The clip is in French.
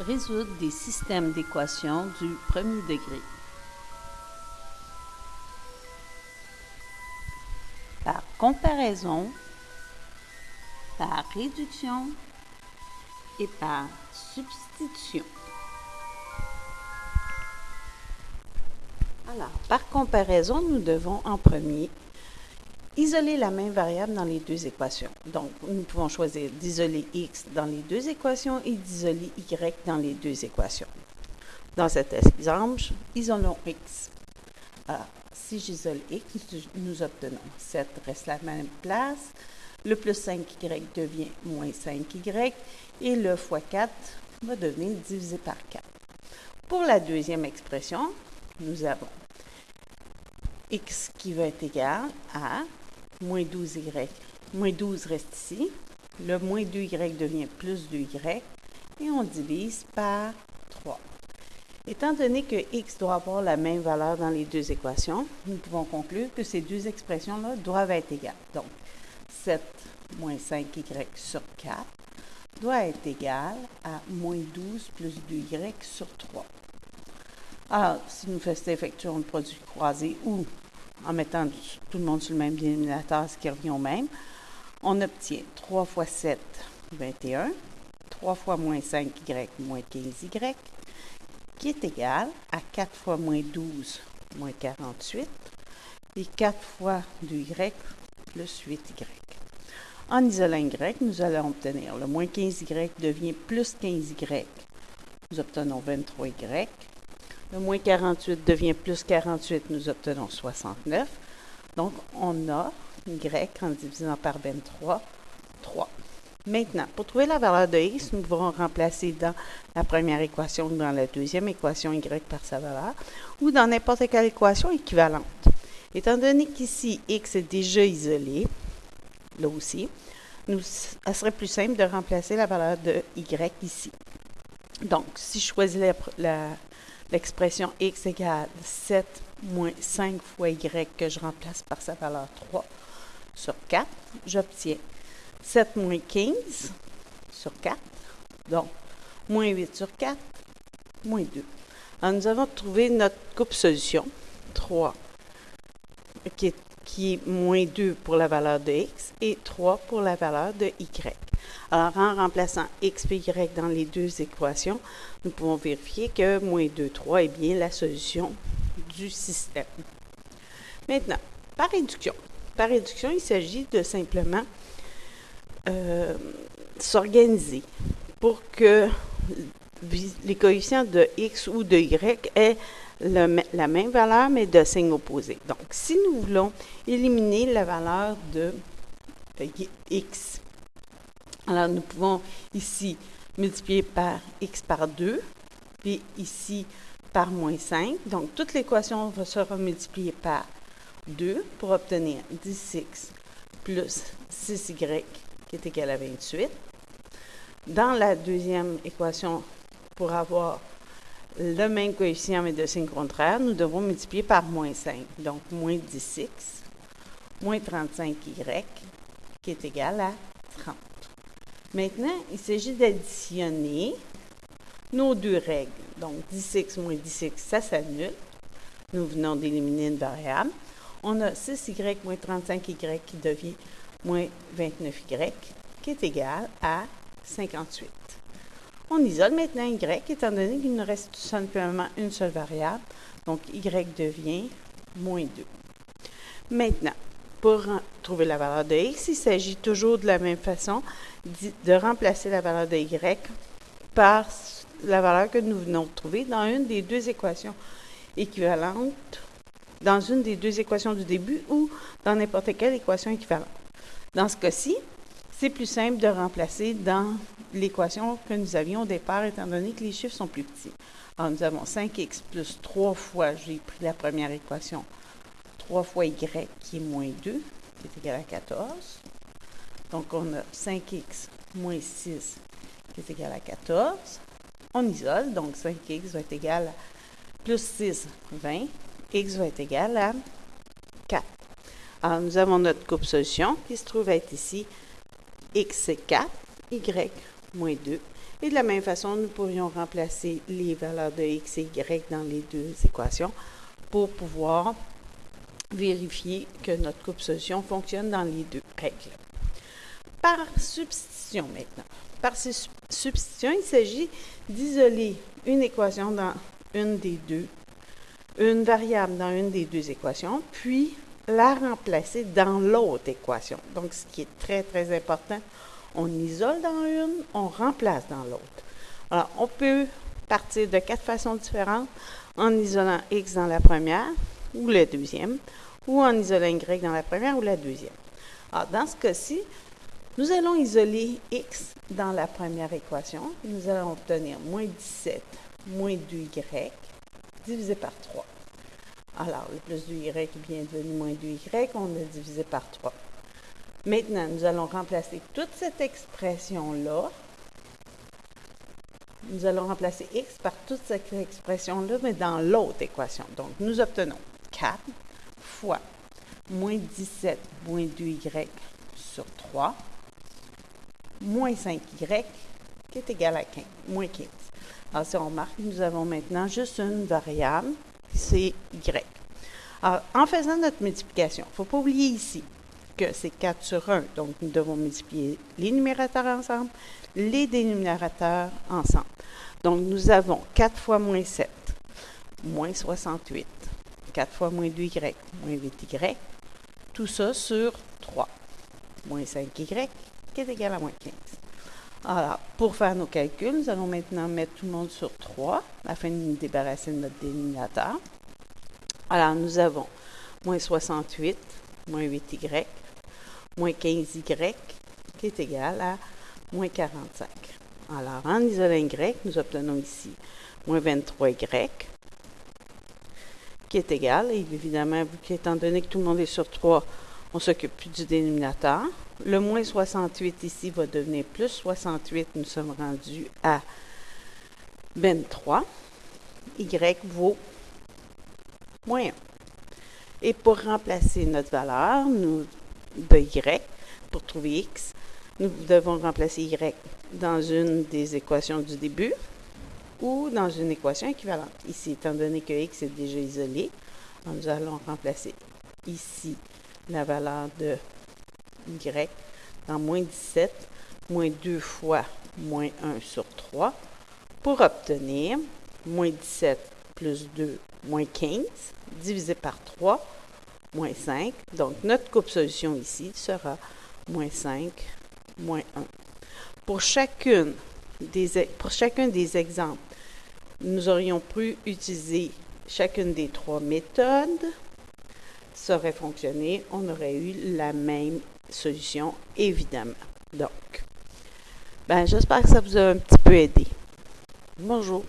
Résoudre des systèmes d'équations du premier degré. Par comparaison, par réduction et par substitution. Alors, par comparaison, nous devons en premier isoler la même variable dans les deux équations. Donc, nous pouvons choisir d'isoler x dans les deux équations et d'isoler y dans les deux équations. Dans cet exemple, isolons x. Alors, si j'isole x, nous obtenons 7 reste la même place, le plus 5y devient moins 5y, et le fois 4 va devenir divisé par 4. Pour la deuxième expression, nous avons x qui va être égal à moins 12y. Moins 12 reste ici. Le moins 2y devient plus 2y. Et on divise par 3. Étant donné que x doit avoir la même valeur dans les deux équations, nous pouvons conclure que ces deux expressions-là doivent être égales. Donc, 7 moins 5y sur 4 doit être égal à moins 12 plus 2y sur 3. Alors, si nous effectuons le produit croisé ou en mettant tout le monde sur le même dénominateur, ce qui revient au même, on obtient 3 fois 7, 21, 3 fois moins 5y, moins 15y, qui est égal à 4 fois moins 12, moins 48, et 4 fois 2y plus 8y. En isolant y, nous allons obtenir le moins 15y devient plus 15y. Nous obtenons 23y. Le moins 48 devient plus 48, nous obtenons 69. Donc, on a y en divisant par 23, 3. Maintenant, pour trouver la valeur de x, nous pouvons remplacer dans la première équation ou dans la deuxième équation y par sa valeur, ou dans n'importe quelle équation équivalente. Étant donné qu'ici, x est déjà isolé, là aussi, ça serait plus simple de remplacer la valeur de y ici. Donc, si je choisis l'expression x égale 7 moins 5 fois y que je remplace par sa valeur 3 sur 4, j'obtiens 7 moins 15 sur 4, donc moins 8 sur 4, moins 2. Alors, nous avons trouvé notre coupe solution, 3, qui est moins 2 pour la valeur de x et 3 pour la valeur de y. Alors, en remplaçant x et y dans les deux équations, nous pouvons vérifier que moins 2, 3 est bien la solution du système. Maintenant, par réduction. Par réduction, il s'agit de simplement s'organiser pour que les coefficients de x ou de y aient la même valeur, mais de signe opposé. Donc, si nous voulons éliminer la valeur de x, alors nous pouvons ici multiplier par x par 2, puis ici par moins 5. Donc, toute l'équation sera multipliée par 2 pour obtenir 10x plus 6y qui est égal à 28. Dans la deuxième équation, pour avoir le même coefficient mais de signe contraire, nous devons multiplier par moins 5. Donc, moins 10x, moins 35y, qui est égal à 30. Maintenant, il s'agit d'additionner nos deux règles. Donc, 10x moins 10x, ça s'annule. Nous venons d'éliminer une variable. On a 6y moins 35y qui devient moins 29y, qui est égal à 58. On isole maintenant y, étant donné qu'il nous reste tout simplement une seule variable. Donc, y devient moins 2. Maintenant, pour trouver la valeur de x, il s'agit toujours de la même façon de remplacer la valeur de y par la valeur que nous venons de trouver dans une des deux équations équivalentes, dans une des deux équations du début ou dans n'importe quelle équation équivalente. Dans ce cas-ci, c'est plus simple de remplacer dans l'équation que nous avions au départ, étant donné que les chiffres sont plus petits. Alors, nous avons 5x plus 3 fois, j'ai pris la première équation, 3 fois y qui est moins 2, qui est égal à 14. Donc, on a 5x moins 6 qui est égal à 14. On isole, donc 5x va être égal à plus 6, 20. X va être égal à 4. Alors, nous avons notre coupe solution qui se trouve être ici. X c'est 4, Y moins 2. Et de la même façon, nous pourrions remplacer les valeurs de x et y dans les deux équations pour pouvoir vérifier que notre coupe-solution fonctionne dans les deux règles. Par substitution maintenant. Par substitution, il s'agit d'isoler une équation dans une variable dans une des deux équations, puis la remplacer dans l'autre équation. Donc, ce qui est très, très important, on isole dans une, on remplace dans l'autre. Alors, on peut partir de 4 façons différentes, en isolant x dans la première ou la deuxième, ou en isolant y dans la première ou la deuxième. Alors, dans ce cas-ci, nous allons isoler x dans la première équation. Nous allons obtenir moins 17 moins 2y divisé par 3. Alors, le plus 2y est bien devenu moins 2y, on a divisé par 3. Maintenant, nous allons remplacer toute cette expression-là. Nous allons remplacer x par toute cette expression-là, mais dans l'autre équation. Donc, nous obtenons 4 fois moins 17 moins 2y sur 3, moins 5y, qui est égal à 15, moins 15. Alors, si on remarque, nous avons maintenant juste une variable, c'est y. Alors, en faisant notre multiplication, il ne faut pas oublier ici que c'est 4 sur 1, donc nous devons multiplier les numérateurs ensemble, les dénominateurs ensemble. Donc, nous avons 4 fois moins 7, moins 68, 4 fois moins 2y, moins 8y, tout ça sur 3, moins 5y, qui est égal à moins 15. Alors, pour faire nos calculs, nous allons maintenant mettre tout le monde sur 3, afin de nous débarrasser de notre dénominateur. Alors, nous avons moins 68, moins 8y, moins 15y, qui est égal à moins 45. Alors, en isolant y, nous obtenons ici moins 23y, qui est égal, et évidemment, étant donné que tout le monde est sur 3, on s'occupe plus du dénominateur. Le moins 68 ici va devenir plus 68, nous sommes rendus à 23. Y vaut moins 1. Et pour remplacer notre valeur de y, pour trouver x, nous devons remplacer y dans une des équations du début ou dans une équation équivalente. Ici, étant donné que x est déjà isolé, nous allons remplacer ici la valeur de y dans moins 17, moins 2 fois moins 1 sur 3, pour obtenir moins 17 plus 2, moins 15, divisé par 3, moins 5. Donc, notre coupe-solution ici sera moins 5, moins 1. Pour chacun des exemples, nous aurions pu utiliser chacune des 3 méthodes. Ça aurait fonctionné, on aurait eu la même solution, évidemment. Donc, j'espère que ça vous a un petit peu aidé. Bonjour.